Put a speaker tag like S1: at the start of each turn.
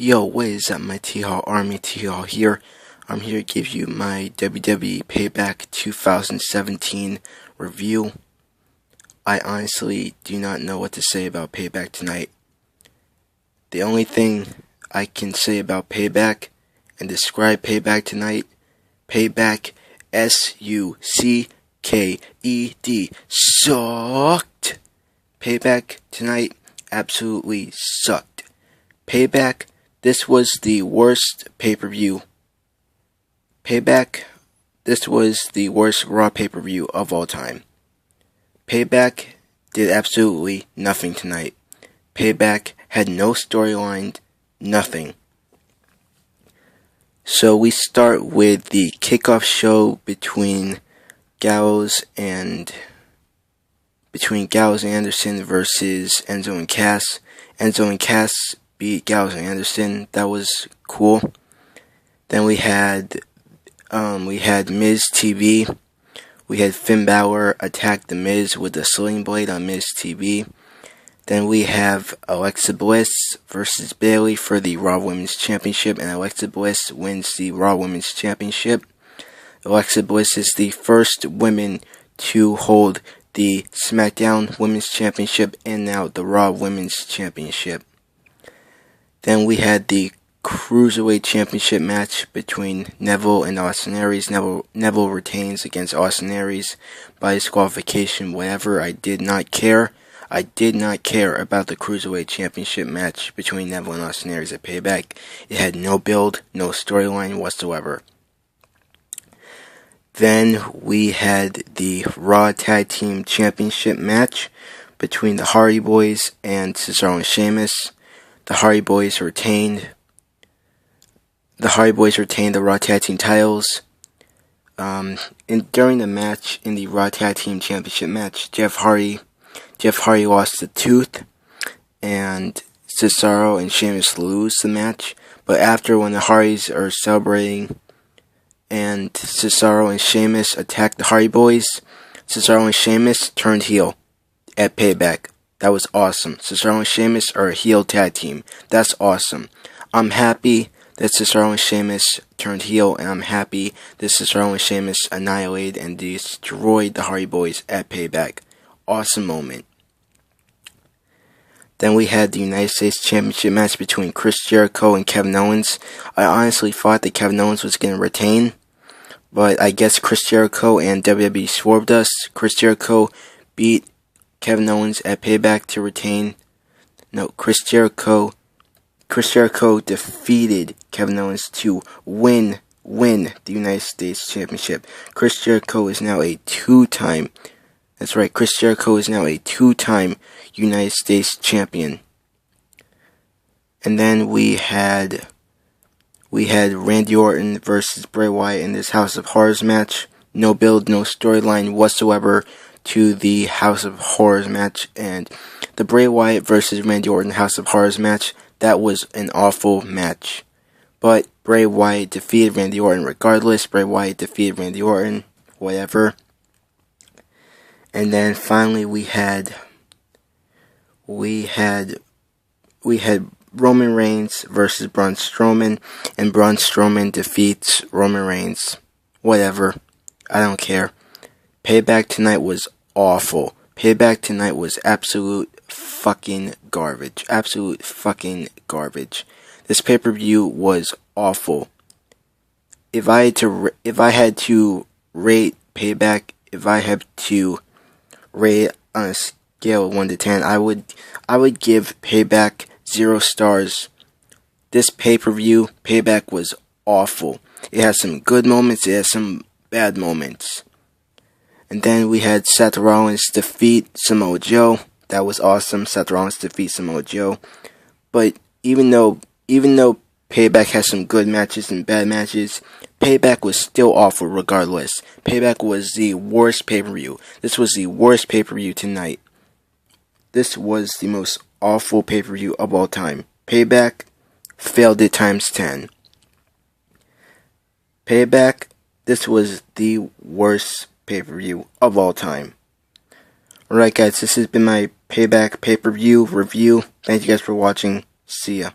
S1: Yo, what is up, my T-Hall Army? T-Hall here. I'm here to give you my WWE Payback 2017 review. I honestly do not know what to say about Payback tonight. The only thing I can say about Payback and describe Payback tonight, Payback, S-U-C-K-E-D, sucked. Payback tonight absolutely sucked. Payback, this was the worst pay-per-view. Payback, this was the worst Raw pay-per-view of all time. Payback did absolutely nothing tonight. Payback had no storyline, nothing. So we start with the kickoff show between Gallows and Anderson versus Enzo and Cass. Enzo and Cass beat Gallows and Anderson. That was cool. Then we had Miz TV. We had Finn Balor attack the Miz with a sling blade on Miz TV. Then we have Alexa Bliss versus Bayley for the Raw Women's Championship, and Alexa Bliss wins the Raw Women's Championship. Alexa Bliss is the first woman to hold the SmackDown Women's Championship and now the Raw Women's Championship. Then we had the Cruiserweight Championship match between Neville and Austin Aries. Neville retains against Austin Aries by disqualification, whatever. I did not care. I did not care about the Cruiserweight Championship match between Neville and Austin Aries at Payback. It had no build, no storyline whatsoever. Then we had the Raw Tag Team Championship match between the Hardy Boys and Cesaro and Sheamus. The Hardy Boys retained the Raw Tag Team titles. During the match, in the Raw Tag Team Championship match, Jeff Hardy lost a tooth, and Cesaro and Sheamus lose the match. But after, when the Hardys are celebrating, and Cesaro and Sheamus attacked the Hardy Boys, Cesaro and Sheamus turned heel at Payback. That was awesome. Cesaro and Sheamus are a heel tag team. That's awesome. I'm happy that Cesaro and Sheamus turned heel, and I'm happy that Cesaro and Sheamus annihilated and destroyed the Hardy Boys at Payback. Awesome moment. Then we had the United States Championship match between Chris Jericho and Kevin Owens. I honestly thought that Kevin Owens was going to retain, but I guess Chris Jericho and WWE swerved us. Chris Jericho beat Kevin Owens at Payback to retain. No, Chris Jericho defeated Kevin Owens to win the United States Championship. Chris Jericho is now a two-time United States champion. And then we had Randy Orton versus Bray Wyatt in this House of Horrors match. No build, no storyline whatsoever to the House of Horrors match. And the Bray Wyatt versus Randy Orton House of Horrors match, that was an awful match. But Bray Wyatt defeated Randy Orton regardless. Bray Wyatt defeated Randy Orton, whatever. And then finally we had Roman Reigns versus Braun Strowman, and Braun Strowman defeats Roman Reigns. Whatever. I don't care. Payback tonight was awful. Payback tonight was absolute fucking garbage. Absolute fucking garbage. This pay-per-view was awful. If I had to rate Payback, if I had to rate on a scale of 1 to 10, I would give Payback 0 stars. This pay-per-view, Payback, was awful. It had some good moments, it had some bad moments. And then we had Seth Rollins defeat Samoa Joe. That was awesome. Seth Rollins defeat Samoa Joe. But even though Payback has some good matches and bad matches, Payback was still awful regardless. Payback was the worst pay-per-view. This was the worst pay-per-view tonight. This was the most awful pay-per-view of all time. Payback failed it times 10. Payback, this was the worst pay-per-view of all time. Alright guys, this has been my Payback pay-per-view review. Thank you guys for watching. See ya.